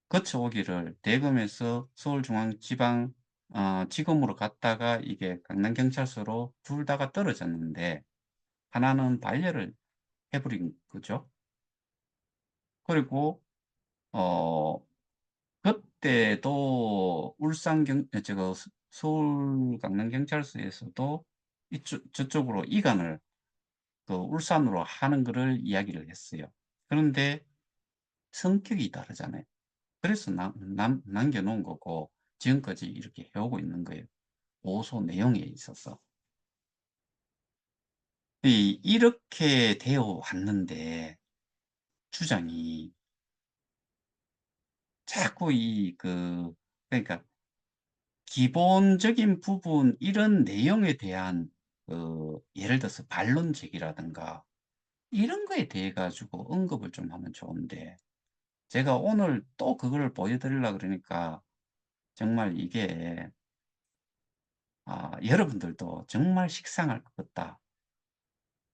거쳐오기를 대검에서 서울중앙지방 지검으로 갔다가 이게 강남경찰서로 둘 다가 떨어졌는데 하나는 반려를 해 버린 거죠. 그리고 어 그때도 울산경 저거 서울 강남경찰서에서도 이쪽 저쪽으로 이관을 울산으로 하는 거를 이야기를 했어요. 그런데 성격이 다르잖아요. 그래서 남겨 놓은 거고 지금까지 이렇게 해 오고 있는 거예요, 고소 내용에 있어서. 이렇게 되어 왔는데 주장이 자꾸 그러니까 기본적인 부분 이런 내용에 대한 예를 들어서 반론 제기라든가 이런 거에 대해 가지고 언급을 좀 하면 좋은데 제가 오늘 또 그거를 보여 드리려고 그러니까 정말 이게 여러분들도 정말 식상할 것 같다.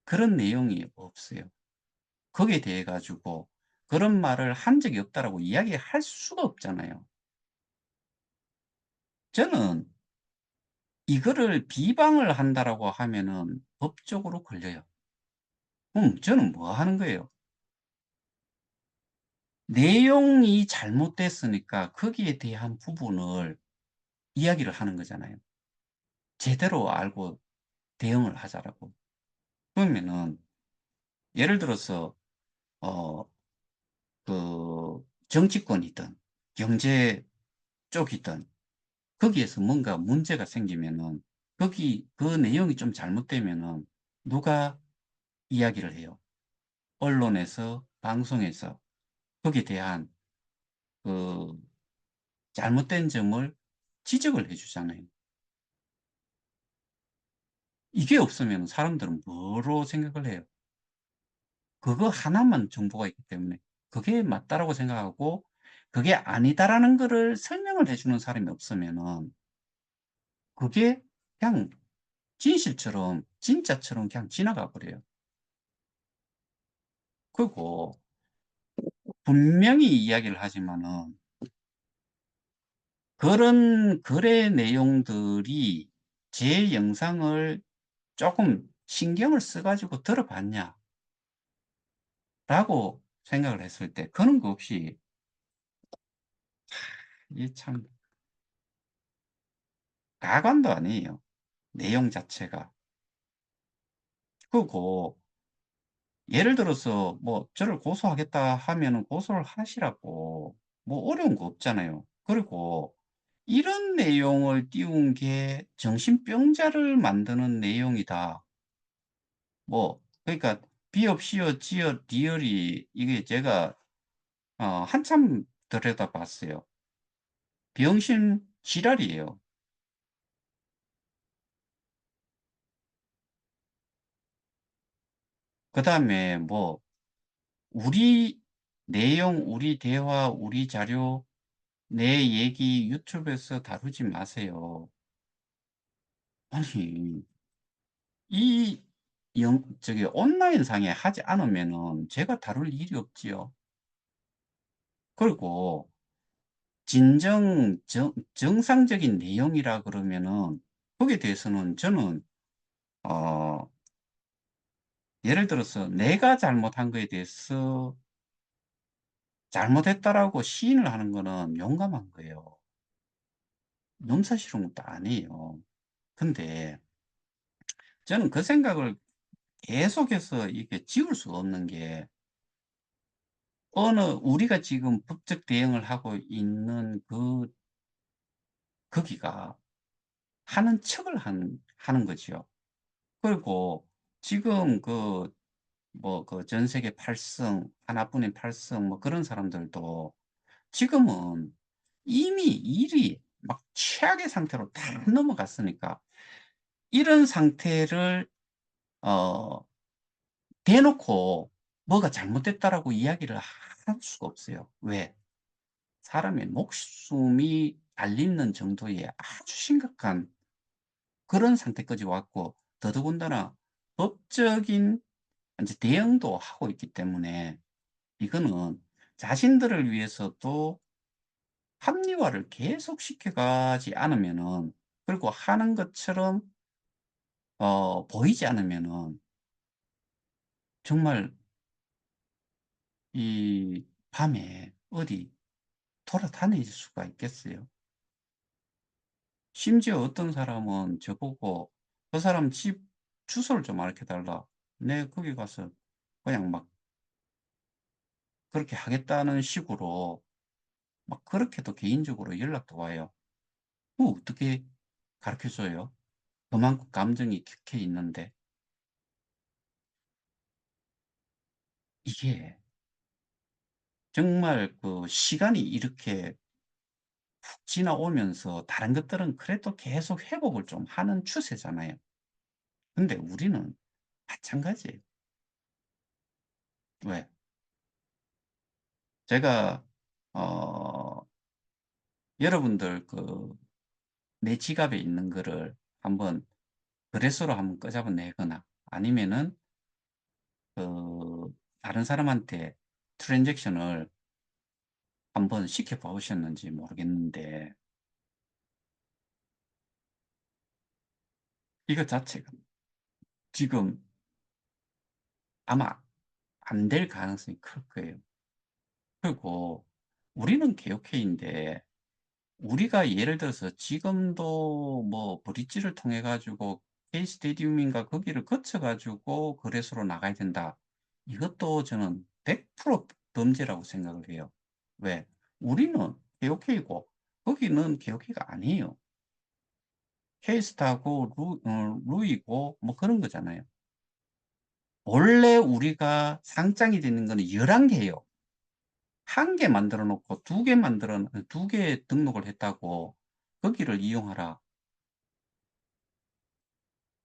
그런 내용이 없어요. 거기에 대해 가지고 그런 말을 한 적이 없다라고 이야기할 수가 없잖아요. 저는 이거를 비방을 한다라고 하면은 법적으로 걸려요. 그럼 저는 뭐 하는 거예요? 내용이 잘못됐으니까 거기에 대한 부분을 이야기를 하는 거잖아요. 제대로 알고 대응을 하자라고. 그러면은 예를 들어서 어 정치권이든 경제 쪽이든 거기에서 뭔가 문제가 생기면은 그 내용이 좀 잘못되면은 누가 이야기를 해요? 언론에서 방송에서 거기에 대한 그 잘못된 점을 지적을 해 주잖아요. 이게 없으면 사람들은 뭐로 생각을 해요? 그거 하나만 정보가 있기 때문에 그게 맞다라고 생각하고 그게 아니다라는 거를 설명을 해 주는 사람이 없으면은 그게 그냥 진실처럼 진짜처럼 그냥 지나가 버려요. 그리고 분명히 이야기를 하지만은 그런 거래 내용들이 제 영상을 쪼끔 신경을 써 가지고 들어봤냐?'라고 생각을 했을 때 그런 거 없이 이게 참 가관도 아니에요, 내용 자체가. 그리고 예를 들어서 뭐 저를 고소하겠다 하면은 고소를 하시라고 뭐 어려운 거 없잖아요. 그리고 이런 내용을 띄운 게 "정신병자를 만드는 내용이다." 뭐 그러니까 비읍, 시옷, 지읒, 리을이 이게 제가 한참 들여다봤어요. 병신 지랄이에요. 그다음에 뭐 우리 내용, 우리 대화, 우리 자료, 내 얘기 유튜브에서 다루지 마세요. 아니 이 영 저기 온라인상에 하지 않으면은 제가 다룰 일이 없지요. 그리고 진정 정상적인 내용이라 그러면은 거기에 대해서는 저는 어 예를 들어서 내가 잘못한 거에 대해서 "잘못했다."라고 시인을 하는 거는 용감한 거예요. nom사시러운 것도 아니에요. 근데 저는 그 생각을 계속해서 이렇게 지울 수가 없는 게 어느 우리가 지금 법적 대응을 하고 있는 거기가 하는 척을 하는 거지요. 그리고 지금 뭐 전 세계 8 성, 하나뿐인 8성 뭐 그런 사람들도 지금은 이미 일이 막 최악의 상태로 다 넘어갔으니까 이런 상태를 어 대놓고 "뭐가 잘못됐다."라고 이야기를 할 수가 없어요. 왜? 사람의 목숨이 달리는 정도의 아주 심각한 그런 상태까지 왔고 더더군다나 법적인 인제 대응도 하고 있기 때문에 이거는 자신들을 위해서도 합리화를 계속시켜 가지 않으면은 그리고 하는 것처럼 보이지 않으면은 정말 이 밤에 어디 돌아다닐 수가 있겠어요? 심지어 어떤 사람은 저보고 "그 사람 집 주소를 좀 알려 달라." 네 거기 가서 그냥 막 그렇게 하겠다는 식으로 막 그렇게도 개인적으로 연락도 와요. 어떻게 가르쳐 줘요? 그만큼 감정이 격해 있는데. 이게 정말 시간이 이렇게 훅 지나오면서 다른 것들은 그래도 계속 회복을 좀 하는 추세잖아요. 근데 우리는 마찬가지예요. 왜? 제가 어 여러분들 내 지갑에 있는 거를 한번 거래소로 한번 끄잡아 내거나 아니면은 그 다른 사람한테 트랜잭션을 한번 시켜 보셨는지 모르겠는데 이거 자체가 지금 아마 안 될 가능성이 클 거예요. 그리고 우리는 개옥회인데 우리가 예를 들어서 지금도 뭐 브릿지를 통해 가지고 K-스테디움인가 거기를 거쳐 가지고 거래소로 나가야 된다. 이것도 저는 100% 범죄라고 생각을 해요. 왜? 우리는 개옥회이고 거기는 개옥회가 아니에요. K스타고 루이고 뭐 그런 거잖아요. 원래 우리가 상장이 되는 거는 11 개예요. 1개 만들어 놓고 2개 만들어 2개 등록을 했다고 거기를 이용하라.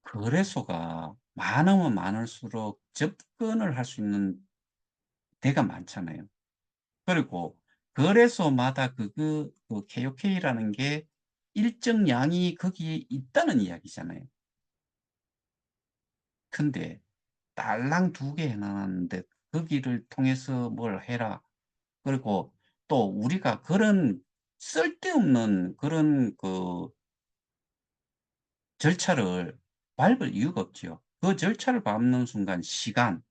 거래소가 많으면 많을수록 접근을 할 수 있는 데가 많잖아요. 그리고 거래소마다 KOK라는 게 일정 양이 거기에 있다는 이야기잖아요. 근데 딸랑 2개 해 놨는데 거기를 통해서 뭘 해라. 그리고 또 우리가 그런 쓸데없는 그런 절차를 밟을 이유가 없지요. 그 절차를 밟는 순간 시간,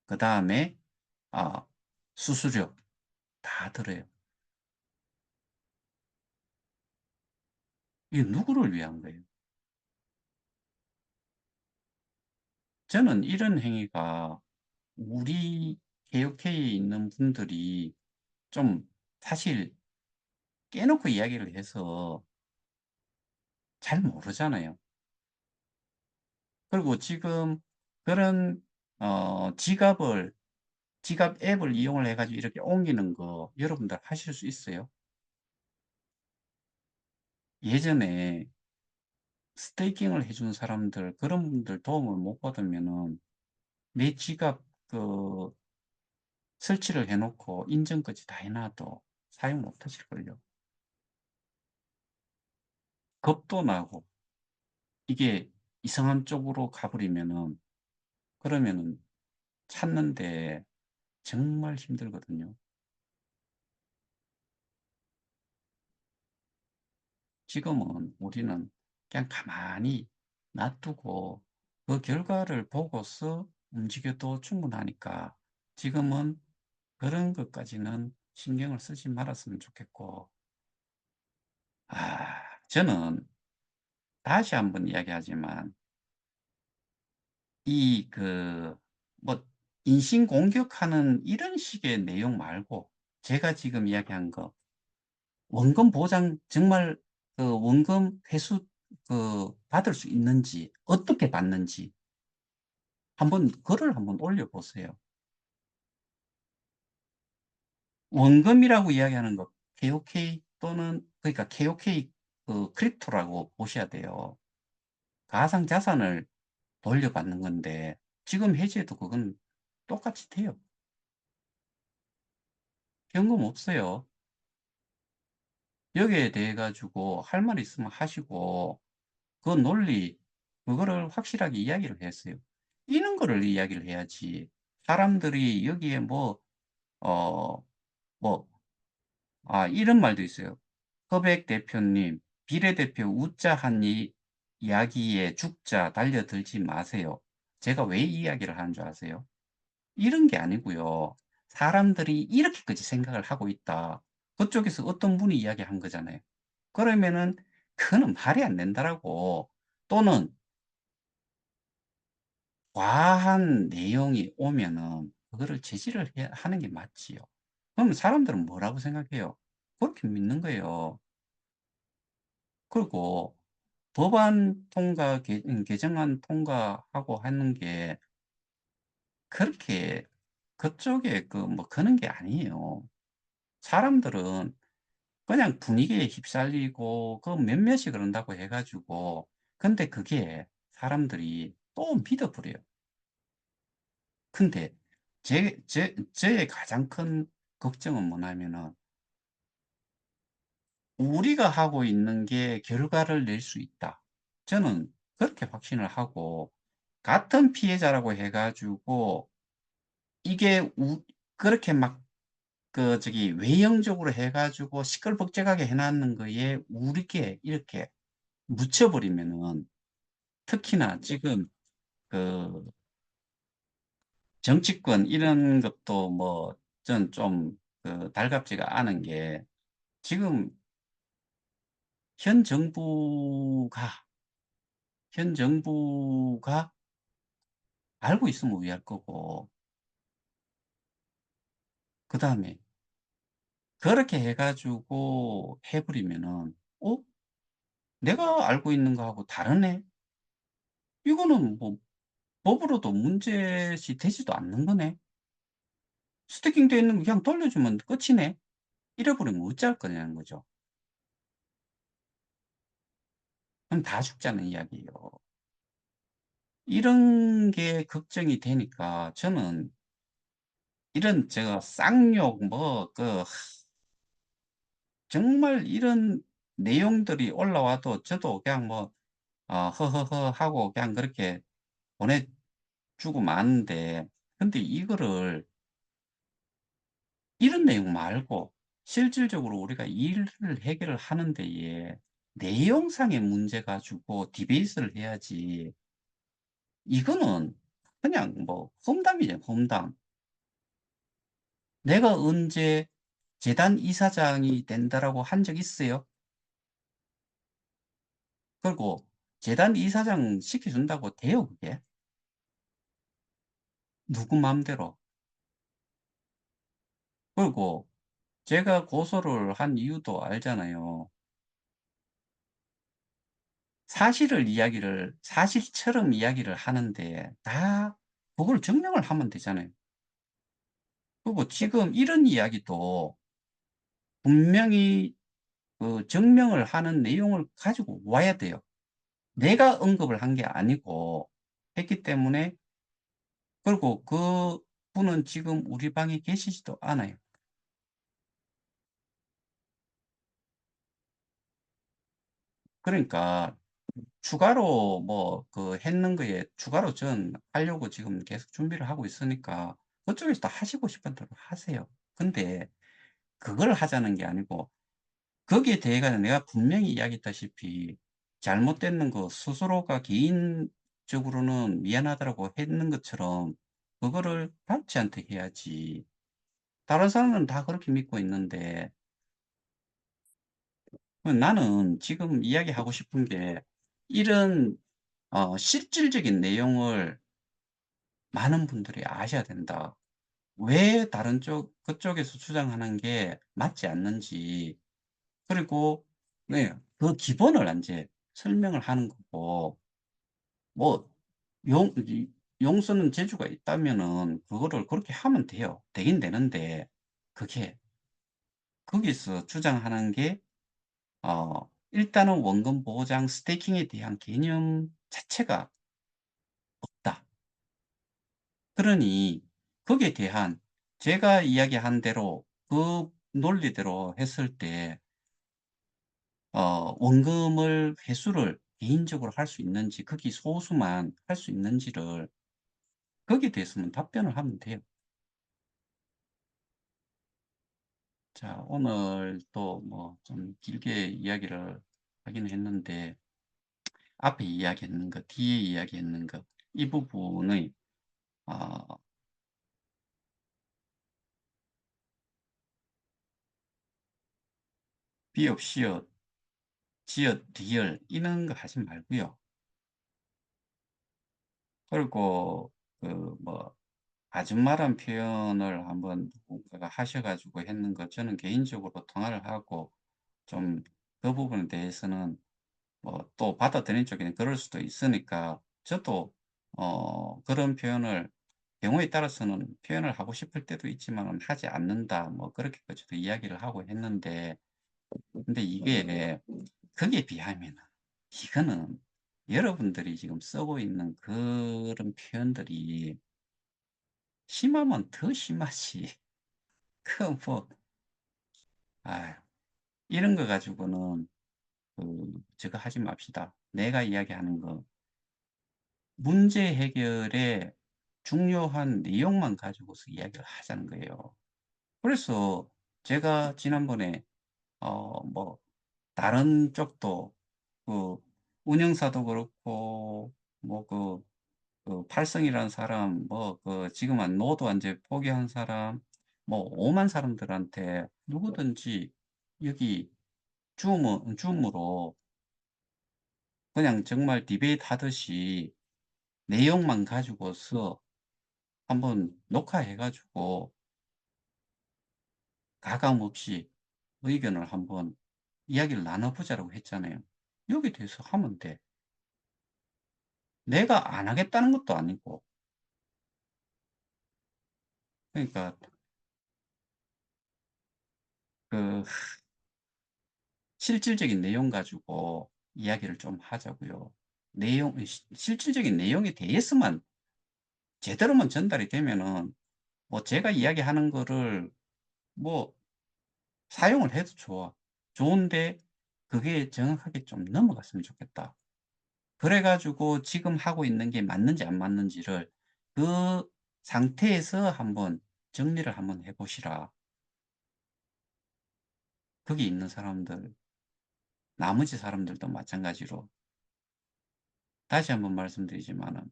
그다음에 아 수수료 다 들어요. 이게 누구를 위한 거예요? 저는 이런 행위가 우리 개혁회에 있는 분들이 좀 사실 깨놓고 이야기를 해서 잘 모르잖아요. 그리고 지금 그런 지갑 앱을 이용을 해 가지고 이렇게 옮기는 거 여러분들 하실 수 있어요? 예전에 스테이킹을 해준 사람들 그런 분들 도움을 못 받으면은 내 지갑 그 설치를 해 놓고 인증까지 다 해 놔도 사용 못 하실걸요. 겁도 나고 이게 이상한 쪽으로 가 버리면은 그러면은 찾는데 정말 힘들거든요. 지금은 우리는 그냥 가만히 놔두고 그 결과를 보고서 움직여도 충분하니까 지금은 그런 것까지는 신경을 쓰지 말았으면 좋겠고, 저는 다시 한번 이야기하지만 이 뭐 인신공격하는 이런 식의 내용 말고 제가 지금 이야기한 거 원금 보장 정말 원금 회수 받을 수 있는지 어떻게 받는지 한번 글을 한번 올려 보세요. 원금이라고 이야기하는 거 KOK 또는 그러니까 KOK 크립토라고 보셔야 돼요. 가상 자산을 돌려받는 건데 지금 해지해도 그건 똑같이 돼요. 현금 없어요. 여기에 대해 가지고 할 말 있으면 하시고 그 논리 그거를 확실하게 이야기를 했어요. 이런 거를 이야기를 해야지 사람들이 여기에 어 뭐 이런 말도 있어요. "허백 대표님 비례대표 웃자 이야기에 죽자 달려들지 마세요." 제가 왜 이 이야기를 하는 줄 아세요? 이런 게 아니고요. 사람들이 이렇게까지 생각을 하고 있다. 그쪽에서 어떤 분이 이야기한 거잖아요. 그러면은 그거는 말이 안 된다라고. 또는 과한 내용이 오면은 그거를 제지를 해야 하는 게 맞지요. 그럼 사람들은 뭐라고 생각해요? 그렇게 믿는 거예요. 그리고 법안 통과 개정안 통과하고 하는 게 그렇게 그쪽에 거는 게 아니에요. 사람들은 그냥 분위기에 휩쓸리고 그 몇몇이 그런다고 해 가지고 근데 그게 사람들이 또 믿어 버려요. 근데 저의 가장 큰 걱정은 뭐냐면은 우리가 하고 있는 게 결과를 낼 수 있다. 저는 그렇게 확신을 하고 같은 피해자라고 해 가지고 이게 그렇게 막 외형적으로 해 가지고 시끌벅적하게 해 놨는 거에 우리게 이렇게 묻혀 버리면은 특히나 지금 그 정치권 이런 것도 전 좀 달갑지가 않은 게 지금 현 정부가 현 정부가 알고 있으면 우회할 거고 그다음에 그렇게 해 가지고 해 버리면은 '어 내가 알고 있는 거하고 다르네.' 이거는 법으로도 문제시 되지도 않는 거네. 스태킹 돼 있는 거 그냥 돌려주면 끝이네. 이래 버리면 어찌할 거냐는 거죠. 그럼 다 죽자는 이야기예요. 이런 게 걱정이 되니까 저는 이런 쌍욕 정말 이런 내용들이 올라와도 저도 그냥 "허허허." 하고 그냥 그렇게 보내 주고 마는데 근데 이거를 이런 내용 말고 실질적으로 우리가 일을 해결을 하는 데에 내용상의 문제 가지고 디베이트를 해야지 이거는 그냥 뭐 험담이죠, 험담. 내가 언제 재단 이사장이 된다라고 한 적 있어요? 그리고 재단 이사장 시켜준다고 돼요, 그게? 누구 맘대로. 그리고 제가 고소를 한 이유도 알잖아요. 사실처럼 이야기를 하는데 다 그걸 증명을 하면 되잖아요. 그리고 지금 이런 이야기도 분명히 증명을 하는 내용을 가지고 와야 돼요. 내가 언급을 한 게 아니고 했기 때문에. 그리고 그분은 지금 우리 방에 계시지도 않아요. 그러니까 추가로 뭐 했는 거에 추가로 전 하려고 지금 계속 준비를 하고 있으니까 그쪽에서 다 하시고 싶은 대로 하세요. 근데 그걸 하자는 게 아니고 거기에 대해 가지고 내가 분명히 이야기했다시피 잘못됐는 거 스스로가 개인적으로는 미안하다라고 했는 것처럼 그거를 박치한테 해야지. 다른 사람은 다 그렇게 믿고 있는데 나는 지금 이야기하고 싶은 게 이런 실질적인 내용을 많은 분들이 아셔야 된다. 왜 다른 그쪽에서 주장하는 게 맞지 않는지, 그리고 네, 그 기본을 인제 설명을 하는 거고, 뭐 용 이 용서는 재주가 있다면은 그거를 그렇게 하면 돼요. 되긴 되는데 그게 거기서 주장하는 게 일단은 원금 보장 스태이킹에 대한 개념 자체가 없다. 그러니 거기에 대한 제가 이야기한 대로 그 논리대로 했을 때 원금을 회수를 개인적으로 할 수 있는지, 극히 소수만 할 수 있는지를 거기에 대해서는 답변을 하면 돼요. 자, 오늘 또 뭐 좀 길게 이야기를 하기는 했는데 앞에 이야기했는 것, 뒤에 이야기했는 것, 이 부분의 어 비읍, 시옷, 지읒, 리을 이런 거 하지 말고요. 그리고 뭐 아줌마란 표현을 한번 누군가가 하셔 가지고 했는 거 저는 개인적으로 통화를 하고 좀 그 부분에 대해서는 뭐 또 받아들이는 쪽에는 그럴 수도 있으니까 저도 그런 표현을 경우에 따라서는 표현을 하고 싶을 때도 있지만은 하지 않는다. 뭐 그렇게까지도 이야기를 하고 했는데 근데 이게 거기에 비하면은 이거는 여러분들이 지금 쓰고 있는 그런 표현들이 심하면 더 심하지. 그 뭐 아유 이런 거 가지고는 저거 하지 맙시다. 내가 이야기하는 거 문제 해결의 중요한 내용만 가지고서 이야기를 하자는 거예요. 그래서 제가 지난번에 뭐 다른 쪽도 그 운영사도 그렇고 뭐 팔성이라는 사람 뭐 지금 노도 완전히 포기한 사람 뭐 오만 사람들한테 누구든지 여기 줌으로 그냥 정말 디베이트 하듯이 내용만 가지고서 한번 녹화해 가지고 가감 없이 의견을 한번 이야기를 나눠 보자라고 했잖아요. 여기에 대해서 하면 돼. 내가 안 하겠다는 것도 아니고. 그러니까 그 실질적인 내용 가지고 이야기를 좀 하자고요. 실질적인 내용에 대해서만 제대로만 전달이 되면은 뭐 제가 이야기하는 거를 뭐 사용을 해도 좋아. 좋은데 그게 정확하게 좀 넘어갔으면 좋겠다. 그래 가지고 지금 하고 있는 게 맞는지 안 맞는지를 그 상태에서 한번 정리를 한번 해 보시라. 거기 있는 사람들, 나머지 사람들도 마찬가지로. 다시 한번 말씀드리지만은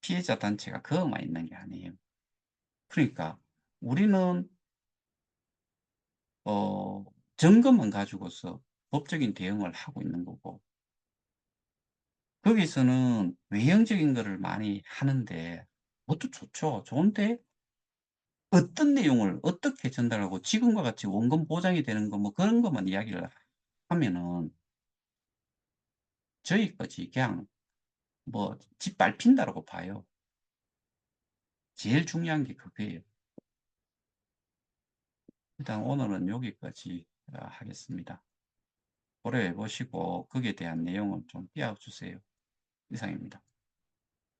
피해자 단체가 그것만 있는 게 아니에요. 그러니까 우리는 어 증거만 가지고서 법적인 대응을 하고 있는 거고, 거기서는 외형적인 거를 많이 하는데, 그것도 좋죠. 좋은데 어떤 내용을 어떻게 전달하고 지금과 같이 원금 보장이 되는 거 뭐 그런 것만 이야기를 하면은 저희까지 그냥 뭐 짓밟힌다라고 봐요. 제일 중요한 게 그거예요. 일단 오늘은 여기까지 하겠습니다. 고려해 보시고 거기에 대한 내용은 좀 띄워 주세요. 이상입니다.